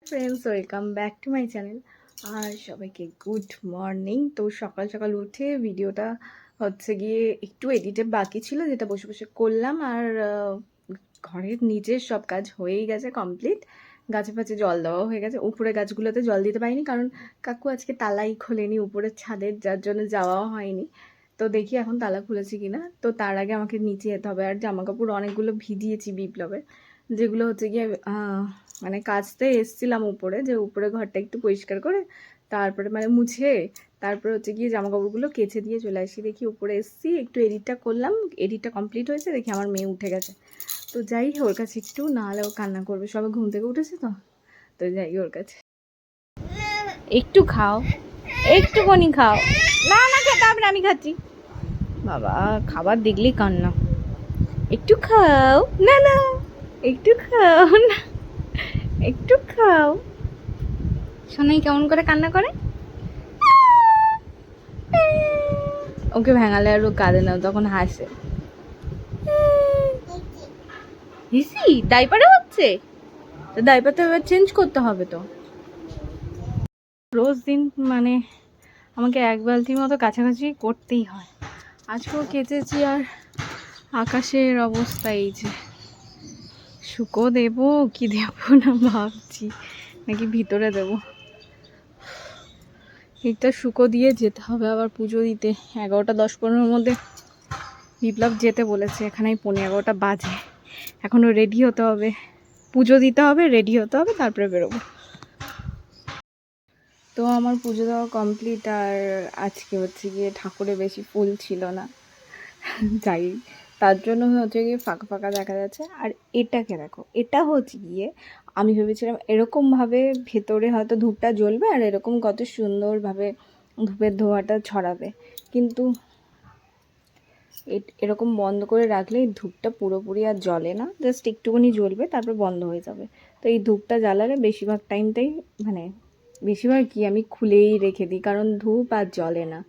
Friends, welcome back to my channel. আর সবাইকে good morning. তো সকাল সকাল উঠে ভিডিওটা হচ্ছে গিয়ে একটু এডিটে বাকি ছিল, যেটা বসে বসে করলাম। আর ঘরের নিচের সব কাজ হয়েই গেছে কমপ্লিট। গাছে ফাছে জল দেওয়া হয়ে গেছে। উপরে গাছগুলোতে জল দিতে পারিনি, কারণ কাকু আজকে তালাই খোলেনি উপরের ছাদের, যার জন্য যাওয়াও হয়নি। তো দেখি এখন তালা খুলেছি কিনা। তো তার আগে আমাকে নিচে যেতে হবে। আর জামা কাপড় অনেকগুলো ভিজিয়েছি বিপ্লবের, যেগুলো হচ্ছে গিয়ে মানে কাচতে এসছিলাম উপরে, যে উপরে ঘরটা একটু পরিষ্কার করে তারপরে মানে মুছে তারপরে হচ্ছে গিয়ে জামা কাপড়গুলো কেচে দিয়ে চলে আসি। দেখি উপরে এসছি, একটু এডিটটা করলাম, এডিটটা কমপ্লিট হয়েছে, দেখি আমার মেয়ে উঠে গেছে। তো যাই ওর কাছে একটু, না হলে ও কান্না করবে। সবাই ঘুম থেকে উঠেছে তো তো যাই ওর কাছে। একটু খাও, একটুখানি খাও। না না খেতে হবে না, আমি খাচ্ছি। বাবা খাবার দেখলেই কান্না। একটু খাও না, না একটু খাও না, একটু খাও। সোনাই কেমন করে কান্না করে, ওকে ভেঙালে আর ও কাঁদে না, তখন হাসে। হিসি ডাইপারে হচ্ছে, তো ডাইপারটা এবার চেঞ্জ করতে হবে। তো রোজ দিন মানে আমাকে এক বালতির মতো কাছাকাছি করতেই হয়। আজকেও কেচেছি। আর আকাশের অবস্থা এই যে, শুকো দেবো কি দেবো না ভাবছি, নাকি ভিতরে দেবো। এইটা শুকো দিয়ে যেতে হবে আবার পুজো দিতে। 11টা 10-15-র মধ্যে বিপ্লব যেতে বলেছে। এখানেই 11:15 বাজে। এখনও রেডি হতে হবে, পুজো দিতে হবে, রেডি হতে হবে, তারপরে বেরোবো। তো আমার পুজো দেওয়া কমপ্লিট। আর আজকে হচ্ছে গিয়ে ঠাকুরে বেশি ফুল ছিল না, যাই তার জন্য হচ্ছে গিয়ে ফাঁকা ফাঁকা দেখা যাচ্ছে। আর এটাকে দেখো, এটা হচ্ছে গিয়ে আমি ভেবেছিলাম এরকমভাবে ভেতরে হয়তো ধূপটা জ্বলবে আর এরকম কত সুন্দরভাবে ধূপের ধোঁয়াটা ছড়াবে, কিন্তু এরকম বন্ধ করে রাখলে এই ধূপটা পুরোপুরি আর জ্বলে না, জাস্ট একটুখানি জ্বলবে, তারপর বন্ধ হয়ে যাবে। তো এই ধূপটা জ্বালালে বেশিরভাগ টাইমটাই মানে বেশিরভাগ কি আমি খুলেই রেখে দিই, কারণ ধূপ আর জ্বলে না।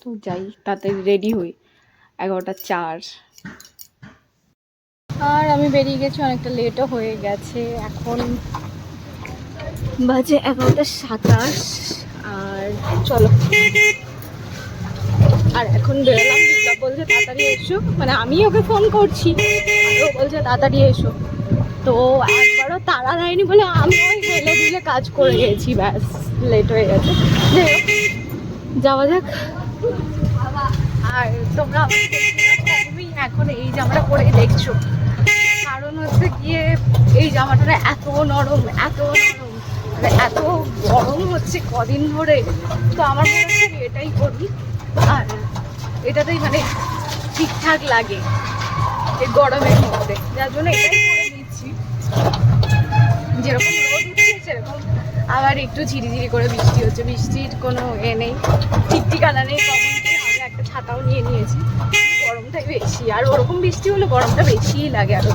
তো যাই তাতে রেডি হই। 11:04 আর আমি বেরিয়ে গেছি, অনেকটা লেটও হয়ে গেছে। এখন বাজে 11:27। আর চলো, আর এখন বেরোলাম। বিপ্লব বলছে তাড়াতাড়ি এসো, মানে আমি ওকে ফোন করছি আর ও বলছে তাড়াতাড়ি এসো। তো একবারও তাড়া দেয়নি বলে আমি ওই হেলে দিলে কাজ করে গেছি, ব্যাস লেট হয়ে গেছে। যাওয়া যাক। আর তোমরা এখন এই জামাটা পরে দেখছো, কারণ হচ্ছে গিয়ে এই জামাটা এত নরম, এত নরম, মানে এত গরম হচ্ছে কদিন ধরে। তো আমার মনে হচ্ছে এটাই করি, আর এটাতেই মানে ঠিকঠাক লাগে এই গরমের মধ্যে, যার জন্য এটাই করে দিচ্ছি। যেরকম রোদ উঠছে সেরকম আবার একটু ঝিরিঝিরি করে বৃষ্টি হচ্ছে, বৃষ্টির কোনো নেই, ঠিক ঠিকানা নেই কখন কি হবে। একটা ছাতাও নিয়ে নিয়েছি, গরমটাই বেশি। আর ওরকম বৃষ্টি হলে গরমটা বেশিই লাগে আরো।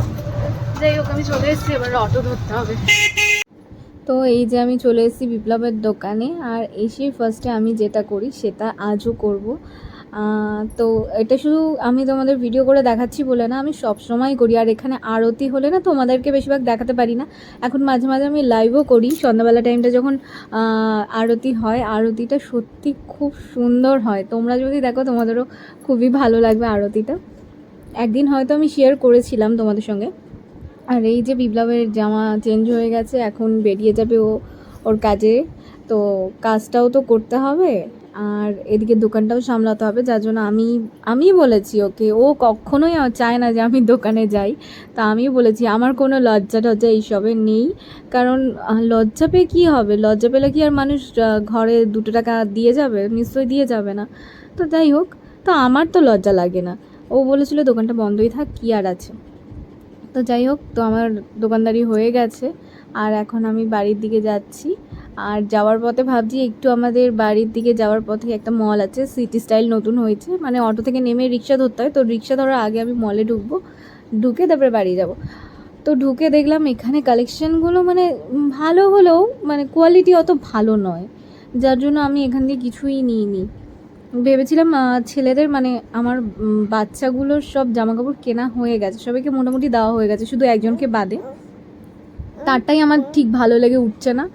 যাই হোক, আমি চলে এসেছি, এবার অটো ধরতে হবে। তো এই যে আমি চলে এসেছি বিপ্লবের দোকানে। আর এসে ফার্স্টে আমি যেটা করি সেটা আজও করব। তো এটা শুধু আমি তোমাদের ভিডিও করে দেখাচ্ছি বলে না, আমি সব সময় করি। আর এখানে আরতি হলে না তোমাদেরকে বেশিরভাগ দেখাতে পারি না, এখন মাঝে মাঝে আমি লাইভও করি সন্ধ্যাবেলা টাইমটা যখন আরতি হয়। আরতিটা সত্যি খুব সুন্দর হয়, তোমরা যদি দেখো তোমাদেরও খুবই ভালো লাগবে আরতিটা। একদিন হয়তো আমি শেয়ার করেছিলাম তোমাদের সঙ্গে। আর এই যে বিপ্লবের জামা চেঞ্জ হয়ে গেছে, এখন বেরিয়ে যাবে ও ওর কাজে। তো কাজটাও তো করতে হবে, আর এদিকে দোকানটাও সামলাতে হবে, যার জন্য আমি বলেছি ওকে। ও কখনোই চায় না যে আমি দোকানে যাই। তা আমি বলেছি আমার কোনো লজ্জা টজ্জা এইসবে নেই, কারণ লজ্জা পেয়ে কী হবে, লজ্জা পেলে কি আর মানুষ ঘরে 2 টাকা দিয়ে যাবে? নিশ্চয়ই দিয়ে যাবে না। তো যাই হোক, তো আমার তো লজ্জা লাগে না। ও বলেছিল দোকানটা বন্ধই থাক, কী আর আছে। তো যাই হোক, তো আমার দোকানদারি হয়ে গেছে। আর এখন আমি বাড়ির দিকে যাচ্ছি। আর যাওয়ার পথে ভাবছি একটু, আমাদের বাড়ির দিকে যাওয়ার পথে একটা মল আছে, সিটি স্টাইল নতুন হয়েছে, মানে অটো থেকে নেমে রিক্সা ধরতে হয়। তো রিক্সা ধরার আগে আমি মলে ঢুকবো, ঢুকে তারপরে বাড়ি যাব। তো ঢুকে দেখলাম এখানে কালেকশানগুলো মানে ভালো হলেও মানে কোয়ালিটি অত ভালো নয়, যার জন্য আমি এখান দিয়ে কিছুই নিইনি। ভেবেছিলাম ছেলেদের মানে আমার বাচ্চাগুলোর সব জামাকাপড় কেনা হয়ে গেছে, সবাইকে মোটামুটি দেওয়া হয়ে গেছে, শুধু একজনকে বাদে। তারটাই আমার ঠিক ভালো লেগে উঠছে না।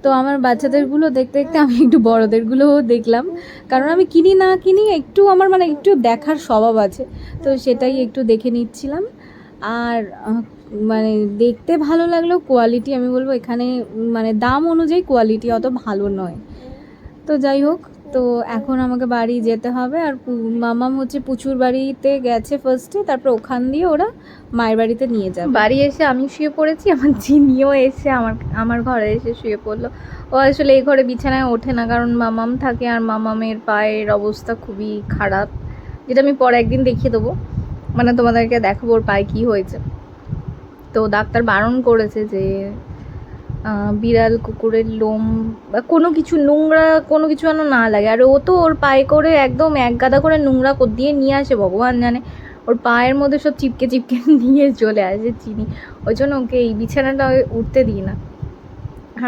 তো আমার বাচ্চাদেরগুলো দেখতে দেখতে আমি একটু বড়োদেরগুলোও দেখলাম, কারণ আমি কিনি না কিনি একটু আমার মানে একটু দেখার স্বভাব আছে, তো সেটাই একটু দেখে নিচ্ছিলাম। আর মানে দেখতে ভালো লাগলেও কোয়ালিটি আমি বলবো এখানে মানে দাম অনুযায়ী কোয়ালিটি অত ভালো নয়। তো যাই হোক, তো এখন আমাকে বাড়ি যেতে হবে। আর মামাম হচ্ছে পুচুর বাড়িতে গেছে ফার্স্টে, তারপর ওখান দিয়ে ওরা মায়ের বাড়িতে নিয়ে যাবে। বাড়ি এসে আমি শুয়ে পড়েছি, আমার জিনিও এসে আমার ঘরে এসে শুয়ে পড়লো। ও আসলে এই ঘরে বিছানায় ওঠে না, কারণ মামাম থাকে আর মামামের পায়ের অবস্থা খুবই খারাপ, যেটা আমি পরে একদিন দেখিয়ে দেবো, মানে তোমাদেরকে দেখাবো ওর পায়ে কী হয়েছে। তো ডাক্তার বারণ করেছে যে বিড়াল কুকুরের লোম বা কোনো কিছু নোংরা কোনো কিছু যেন না লাগে। আর ও তো ওর পায়ে করে একদম এক গাদা করে নোংরা দিয়ে নিয়ে আসে ভগবান জানে, ওর পায়ের মধ্যে সব চিপকে চিপকে নিয়ে চলে আসে চিনি। ওই জন্য ওকে এই বিছানাটা উঠতে দিই না,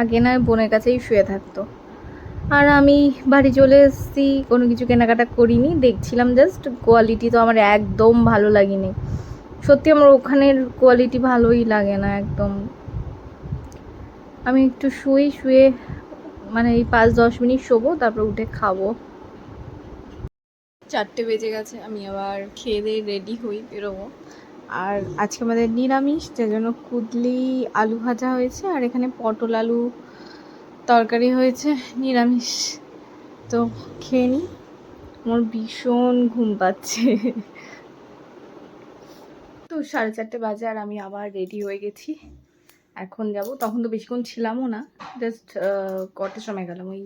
আগে না বোনের কাছেই শুয়ে থাকতো। আর আমি বাড়ি চলে এসেছি, কোনো কিছু কেনাকাটা করিনি, দেখছিলাম জাস্ট। কোয়ালিটি তো আমার একদম ভালো লাগেনি, সত্যি আমার ওখানের কোয়ালিটি ভালোই লাগে না একদম। আমি একটু শুয়ে মানে এই 5-10 মিনিট শোবো, তারপর উঠে খাবো। 4টে বেজে গেছে, আমি আবার খেয়ে দিয়ে রেডি হই, বেরোবো। আর আজকে আমাদের নিরামিষ, যার জন্য কুদলি আলু ভাজা হয়েছে, আর এখানে পটল আলু তরকারি হয়েছে, নিরামিষ। তো খেয়ে নিই, আমার ভীষণ ঘুম পাচ্ছে। তো 4:30 বাজে আর আমি আবার রেডি হয়ে গেছি, এখন যাব। তখন তো বেশিক্ষণ ছিলামও না, জাস্ট কটার সময় গেলাম, ওই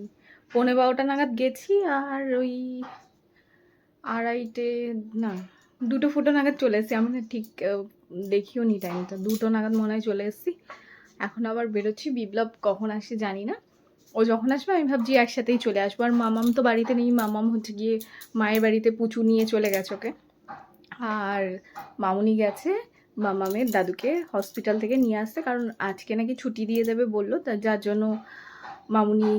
11:15 নাগাদ গেছি, আর ওই 2:30 না 2টো নাগাদ চলে এসেছি। আমি না ঠিক দেখিও নি টাইমটা, 2টো নাগাদ মনে হয় চলে এসেছি। এখন আবার বেরোচ্ছি, বিপ্লব কখন আসে জানি না, ও যখন আসবে আমি ভাবছি একসাথেই চলে আসবো। আর মামাম তো বাড়িতে নেই, মামাম হচ্ছে গিয়ে মায়ের বাড়িতে পুচু নিয়ে চলে গেছে ওকে। আর মামুনি গেছে মামামের দাদুকে হসপিটাল থেকে নিয়ে আসতে, কারণ আজকে নাকি ছুটি দিয়ে দেবে বললো, যার জন্য মামুনি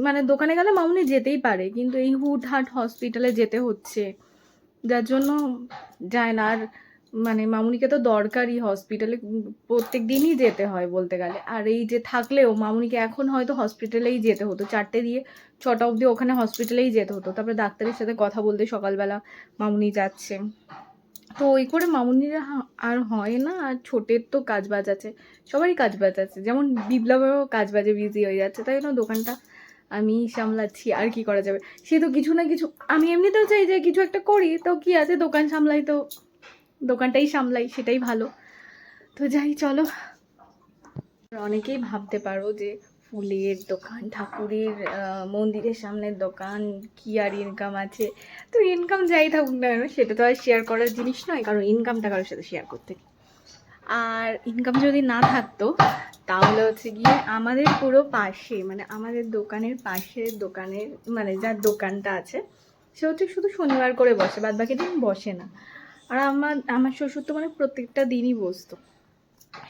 মানে দোকানে গেলে মামুনি যেতেই পারে, কিন্তু এই হুটহাট হসপিটালে যেতে হচ্ছে, যার জন্য যায় না। আর মানে মামুনিকে তো দরকারই, হসপিটালে প্রত্যেক দিনই যেতে হয় বলতে গেলে। আর এই যে থাকলেও মামুনিকে এখন হয়তো হসপিটালেই যেতে হতো, 4টে দিয়ে 6টা অবধি ওখানে হসপিটালেই যেতে হতো, তারপরে ডাক্তারের সাথে কথা বলতে সকালবেলা মামুনি যাচ্ছে। তো ওই করে মামুনির আর হয় না। আর ছোটের তো কাজবাজ আছে, সবারই কাজবাজ আছে, যেমন বিপ্লবেরও কাজবাজে বিজি হয়ে যাচ্ছে, তাই জন্য দোকানটা আমি সামলাচ্ছি। আর কি করা যাবে, সে তো কিছু না কিছু, আমি এমনিতেও চাই যে কিছু একটা করি, তো কি আছে দোকান সামলাই, তো দোকানটাই সামলাই, সেটাই ভালো। তো যাই চলো। অনেকেই ভাবতে পারো যে ফুলের দোকান, ঠাকুরের মন্দিরের সামনের দোকান, কি আর ইনকাম আছে। তো ইনকাম যাই থাকুক না কেন, সেটা তো আর শেয়ার করার জিনিস নয়, কারণ ইনকামটা কারোর সাথে শেয়ার করতে। আর ইনকাম যদি না থাকতো তাহলে হচ্ছে গিয়ে আমাদের পুরো পাশে, মানে আমাদের দোকানের পাশের দোকানের মানে যার দোকানটা আছে সে হচ্ছে শুধু শনিবার করে বসে, বাদ বাকি দিন বসে না। আর আমার শ্বশুর তো মানে প্রত্যেকটা দিনই বসতো,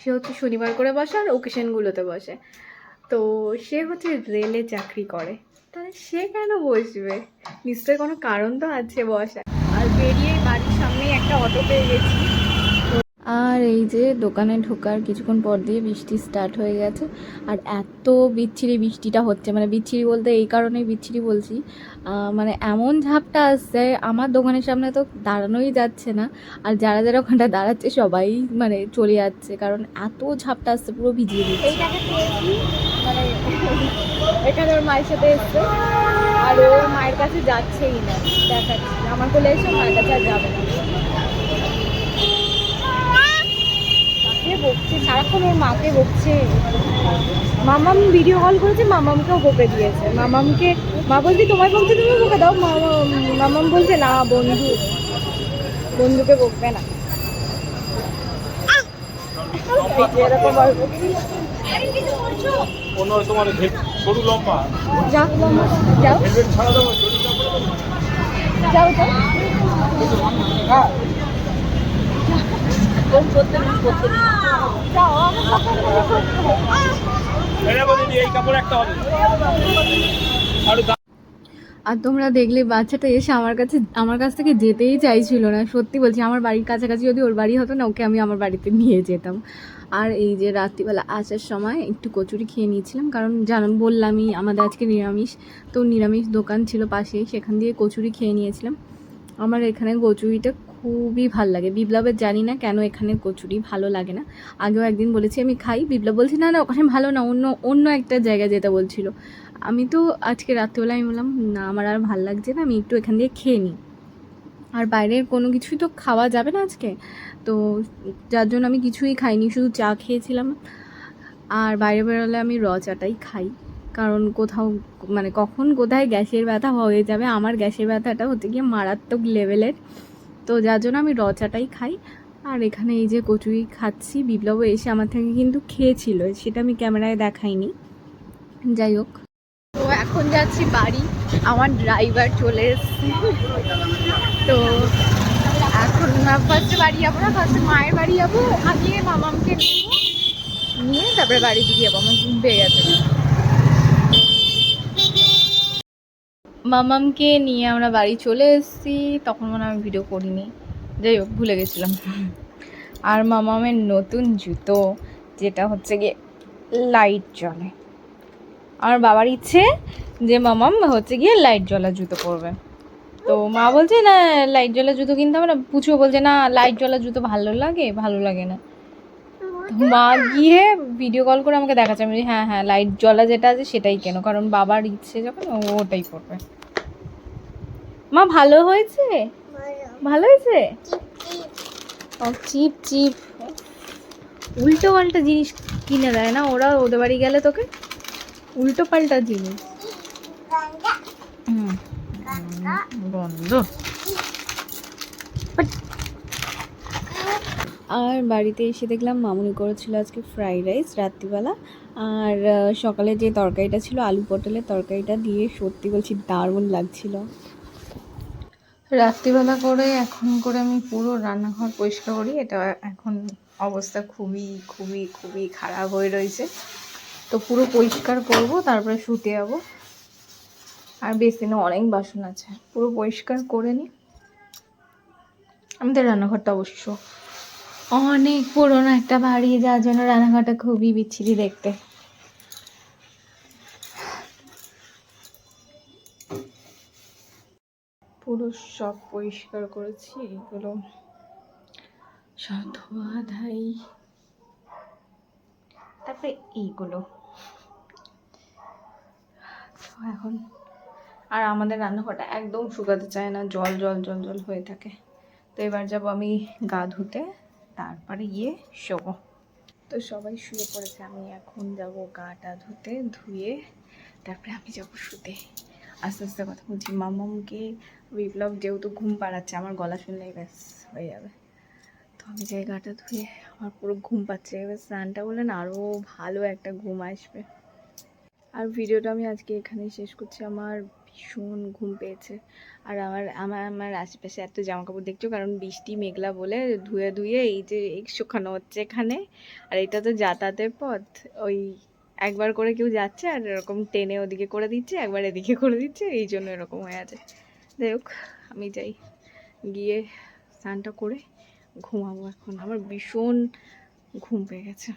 সে হচ্ছে শনিবার করে বসে আর ওকেশনগুলোতে বসে। তো সে হচ্ছে রেলে চাকরি করে, তাহলে সে কেন বসবে, নিশ্চয়ই কোনো কারণ তো আছে বসার। আর বেরিয়ে বাড়ির সামনেই একটা অটো পেয়ে গেছি। আর এই যে দোকানে ঢোকার কিছুক্ষণ পর দিয়ে বৃষ্টি স্টার্ট হয়ে গেছে। আর এত বিচ্ছিরি বৃষ্টিটা হচ্ছে, মানে বিচ্ছিরি বলতে এই কারণেই বিচ্ছিরি বলছি, মানে এমন ঝাপটা আসছে আমার দোকানের সামনে তো দাঁড়ানোই যাচ্ছে না। আর যারা যারা ওখানটা দাঁড়াচ্ছে সবাই মানে চলে যাচ্ছে, কারণ এত ঝাপটা আসছে, পুরো ভিজিয়ে দিচ্ছে। মানে এখানে ওর মায়ের সাথে এসছে, আর ও মায়ের কাছে যাচ্ছেই না, দেখাচ্ছি আমার কোলে এসে মায়ের কাছে আর যাবে না, বকছে সারাক্ষণ, ওর মাকে বকছে। মামাম ভিডিও কল করেছে, মামামকেও বকে দিয়েছে। মামামকে মা বলছে তোমায় বলছে তুমি বকে দাও, মামাম বলছে না বন্ধুকে বকবে না। এরকম যাও আর তোমরা দেখলে বাচ্চাটা এসে আমার কাছ থেকে যেতেই চাইছিল না, সত্যি বলছি। আমার বাড়ির কাছাকাছি যদি ওর বাড়ি হতো না, ওকে আমি আমার বাড়িতে নিয়ে যেতাম। আর এই যে রাত্রিবেলা আসার সময় একটু কচুরি খেয়ে নিয়েছিলাম, কারণ বললামই আমাদের আজকে নিরামিষ, তো নিরামিষ দোকান ছিল পাশেই, সেখান দিয়ে কচুরি খেয়ে নিয়েছিলাম। আমার এখানে কচুরিটা খুবই ভাল লাগে। বিপ্লবের জানি না কেন এখানে কচুরি ভালো লাগে না। আগেও একদিন বলেছি আমি খাই, বিপ্লব বলছি না না ওখানে ভালো না, অন্য অন্য একটা জায়গায় যেতে বলছিল। আমি তো আজকে রাত্রেবেলা আমি বললাম না আমার আর ভাল লাগছে না, আমি একটু এখান দিয়ে খেয়ে নিই। আর বাইরের কোনো কিছুই তো খাওয়া যাবে না আজকে, তো যার জন্য আমি কিছুই খাইনি, শুধু চা খেয়েছিলাম। আর বাইরে বেরোলে আমি র চাটাই খাই, কারণ কোথাও মানে কখন কোথায় গ্যাসের ব্যথা হয়ে যাবে। আমার গ্যাসের ব্যথাটা হচ্ছে গিয়ে মারাত্মক লেভেলের, তো যার জন্য আমি র চাটাই খাই। আর এখানে এই যে কচুরি খাচ্ছি, বিপ্লব এসে আমার থেকে কিন্তু খেয়েছিল, সেটা আমি ক্যামেরায় দেখাইনি। যাই হোক, তো এখন যাচ্ছি বাড়ি, আমার ড্রাইভার চলে এসছে। তো এখন ফার্স্টে বাড়ি যাবো না, ফার্স্টে মায়ের বাড়ি যাবো, ওখান দিয়ে মামামকে নিয়ে তারপরে বাড়ি দিকে যাবো। আমার ঘুম পেয়ে গেছে। মামামকে নিয়ে আমরা বাড়ি চলে এসেছি, তখন মনে আমি ভিডিও করিনি, যাই হোক ভুলে গেছিলাম। আর মামামের নতুন জুতো, যেটা হচ্ছে গিয়ে লাইট জ্বলে। আমার বাবার ইচ্ছে যে মামাম হচ্ছে গিয়ে লাইট জ্বলা জুতো পরবে, তো মা বলছে না লাইট জ্বলা জুতো কিনতে হবে না। পুচু বলছে না লাইট জ্বলা জুতো ভালো লাগে না। মা গিয়ে ভিডিও কল করে আমাকে দেখাচ্ছে, আমি হ্যাঁ হ্যাঁ লাইট জ্বলা যেটা আছে সেটাই কেন, কারণ বাবার ইচ্ছে যখন ও ওটাই করবে। মা ভালো হয়েছে, ভালো হয়েছে। ও চিপ চিপ, উল্টো পাল্টা জিনিস কিনে দেয় না ওরা, ওদের বাড়ি গেলে তোকে উল্টো পাল্টা জিনিস। বন্ধ। আর বাড়িতে এসে দেখলাম মামুনি করেছিল আজকে ফ্রাইড রাইস রাত্রিবেলা, আর সকালে যে তরকারিটা ছিল আলু পটলের তরকারিটা দিয়ে সত্যি বলছি দারুণ লাগছিল। রাত্রিবেলা করে এখন করে আমি পুরো রান্নাঘর পরিষ্কার করি, এটা এখন অবস্থা খুবই খুবই খুবই খারাপ হয়ে রয়েছে, তো পুরো পরিষ্কার করব তারপরে শুতে যাবো। আর বেসিনে অনেক বাসন আছে, পুরো পরিষ্কার করে নিই। আমাদের রান্নাঘরটা অবশ্য অনেক পুরোনো একটা বাড়ি, যার জন্য রান্নাঘরটা খুবই বিচ্ছিরি দেখতে। পুরো সব পরিষ্কার করেছি, এগুলো সব ধোয়া ধাই, তারপরে এইগুলো এখন। আর আমাদের রান্নাঘরটা একদম শুকাতে চায় না, জল জল জল জল হয়ে থাকে। তো এবার যাবো আমি গা ধুতে, তারপরে গিয়ে শোবো। তো সবাই শুয়ে পড়েছে, আমি এখন যাব গাটা ধুতে, ধুয়ে তারপরে আমি যাবো শুতে। আস্তে আস্তে কথা বলছি, মামামকে বিপ্লব যেহেতু ঘুম পাড়াচ্ছে, আমার গলা শুনলেই ব্যাস হয়ে যাবে। তো আমি যাই গাটা ধুয়ে, আমার পুরো ঘুম পাচ্ছে, এবার স্নানটা করলে না আরও ভালো একটা ঘুম আসবে। আর ভিডিওটা আমি আজকে এখানেই শেষ করছি, আমার ভীষণ ঘুম পেয়েছে। আর আমার আশেপাশে এত জামাকাপড় দেখছো, কারণ বৃষ্টি মেঘলা বলে ধুয়ে ধুয়ে এই যে শুকানো হচ্ছে এখানে। আর এটা তো যাতায়াতের পথ, ওই একবার করে কেউ যাচ্ছে আর এরকম টেনে ওদিকে করে দিচ্ছে, একবার এদিকে করে দিচ্ছে, এই জন্য এরকম হয়ে আছে। যাই হোক আমি যাই, গিয়ে স্নানটা করে ঘুমাবো। এখন আমার ভীষণ ঘুম পেয়ে গেছে।